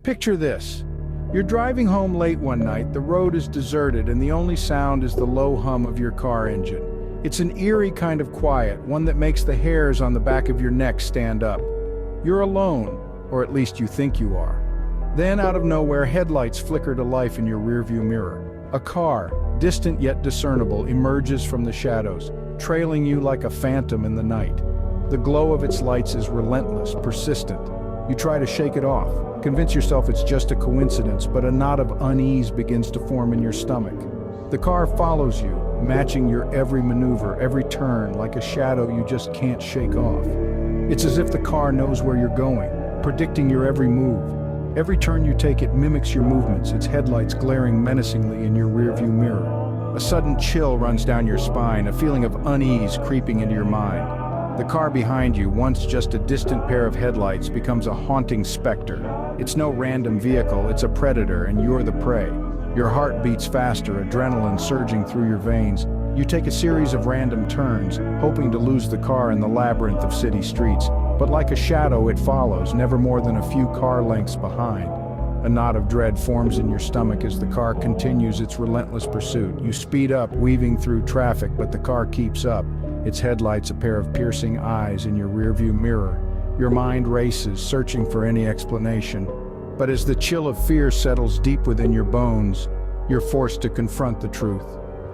Picture this. You're driving home late one night, the road is deserted, and the only sound is the low hum of your car engine. It's an eerie kind of quiet, one that makes the hairs on the back of your neck stand up. You're alone, or at least you think you are. Then, out of nowhere, headlights flicker to life in your rearview mirror. A car, distant yet discernible, emerges from the shadows, trailing you like a phantom in the night. The glow of its lights is relentless, persistent. You try to shake it off, convince yourself it's just a coincidence, but a knot of unease begins to form in your stomach. The car follows you, matching your every maneuver, every turn, like a shadow you just can't shake off. It's as if the car knows where you're going, predicting your every move. Every turn you take, it mimics your movements, its headlights glaring menacingly in your rearview mirror. A sudden chill runs down your spine, a feeling of unease creeping into your mind. The car behind you, once just a distant pair of headlights, becomes a haunting specter. It's no random vehicle, it's a predator, and you're the prey. Your heart beats faster, adrenaline surging through your veins. You take a series of random turns, hoping to lose the car in the labyrinth of city streets. But like a shadow, it follows, never more than a few car lengths behind. A knot of dread forms in your stomach as the car continues its relentless pursuit. You speed up, weaving through traffic, but the car keeps up. Its headlights a pair of piercing eyes in your rearview mirror. Your mind races, searching for any explanation. But as the chill of fear settles deep within your bones, you're forced to confront the truth.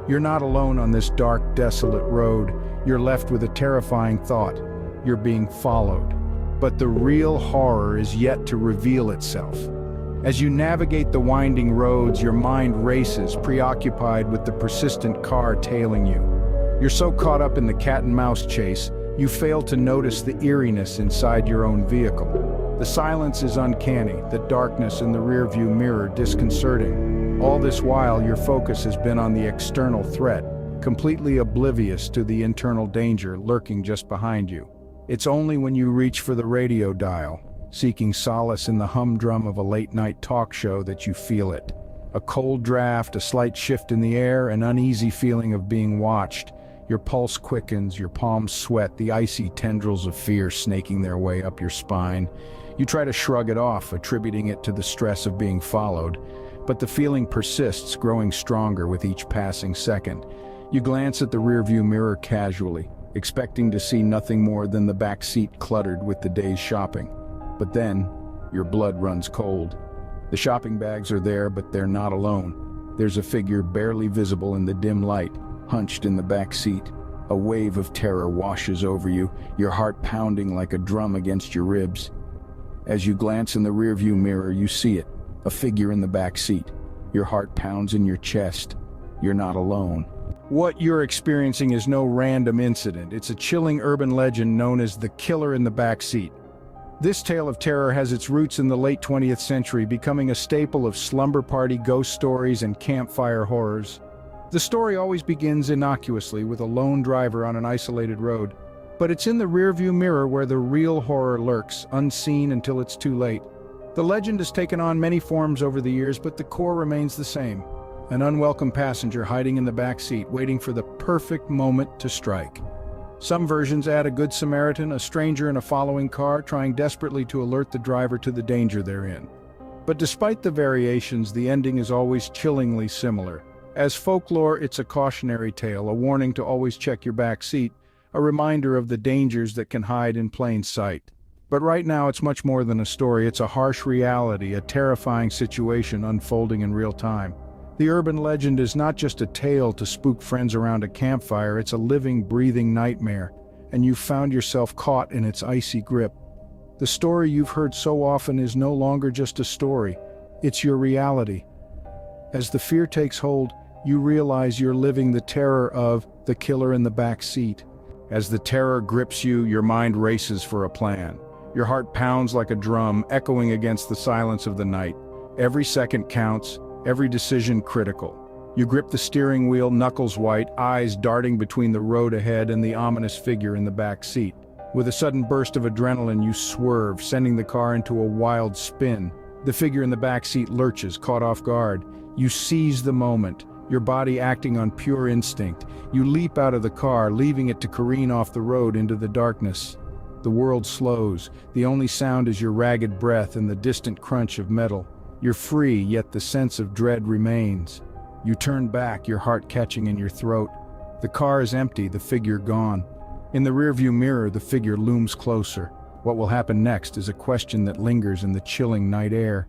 You're not alone on this dark, desolate road. You're left with a terrifying thought. You're being followed. But the real horror is yet to reveal itself. As you navigate the winding roads, your mind races, preoccupied with the persistent car tailing you. You're so caught up in the cat-and-mouse chase, you fail to notice the eeriness inside your own vehicle. The silence is uncanny, the darkness in the rearview mirror disconcerting. All this while, your focus has been on the external threat, completely oblivious to the internal danger lurking just behind you. It's only when you reach for the radio dial, seeking solace in the humdrum of a late-night talk show, that you feel it. A cold draft, a slight shift in the air, an uneasy feeling of being watched. Your pulse quickens, your palms sweat, the icy tendrils of fear snaking their way up your spine. You try to shrug it off, attributing it to the stress of being followed, but the feeling persists, growing stronger with each passing second. You glance at the rearview mirror casually, expecting to see nothing more than the back seat cluttered with the day's shopping. But then, your blood runs cold. The shopping bags are there, but they're not alone. There's a figure barely visible in the dim light, hunched in the back seat. A wave of terror washes over you, your heart pounding like a drum against your ribs. As you glance in the rearview mirror, you see it, a figure in the back seat. Your heart pounds in your chest. You're not alone. What you're experiencing is no random incident. It's a chilling urban legend known as the killer in the back seat. This tale of terror has its roots in the late 20th century, becoming a staple of slumber party ghost stories and campfire horrors. The story always begins innocuously with a lone driver on an isolated road, but it's in the rearview mirror where the real horror lurks, unseen until it's too late. The legend has taken on many forms over the years, but the core remains the same. An unwelcome passenger hiding in the back seat, waiting for the perfect moment to strike. Some versions add a good Samaritan, a stranger in a following car, trying desperately to alert the driver to the danger they're in. But despite the variations, the ending is always chillingly similar. As folklore, it's a cautionary tale, a warning to always check your back seat, a reminder of the dangers that can hide in plain sight. But right now, it's much more than a story. It's a harsh reality, a terrifying situation unfolding in real time. The urban legend is not just a tale to spook friends around a campfire, it's a living, breathing nightmare, and you've found yourself caught in its icy grip. The story you've heard so often is no longer just a story, it's your reality. As the fear takes hold, you realize you're living the terror of the killer in the back seat. As the terror grips you, your mind races for a plan. Your heart pounds like a drum, echoing against the silence of the night. Every second counts, every decision critical. You grip the steering wheel, knuckles white, eyes darting between the road ahead and the ominous figure in the back seat. With a sudden burst of adrenaline, you swerve, sending the car into a wild spin. The figure in the back seat lurches, caught off guard. You seize the moment, your body acting on pure instinct. You leap out of the car, leaving it to careen off the road into the darkness. The world slows. The only sound is your ragged breath and the distant crunch of metal. You're free, yet the sense of dread remains. You turn back, your heart catching in your throat. The car is empty, the figure gone. In the rearview mirror, the figure looms closer. What will happen next is a question that lingers in the chilling night air.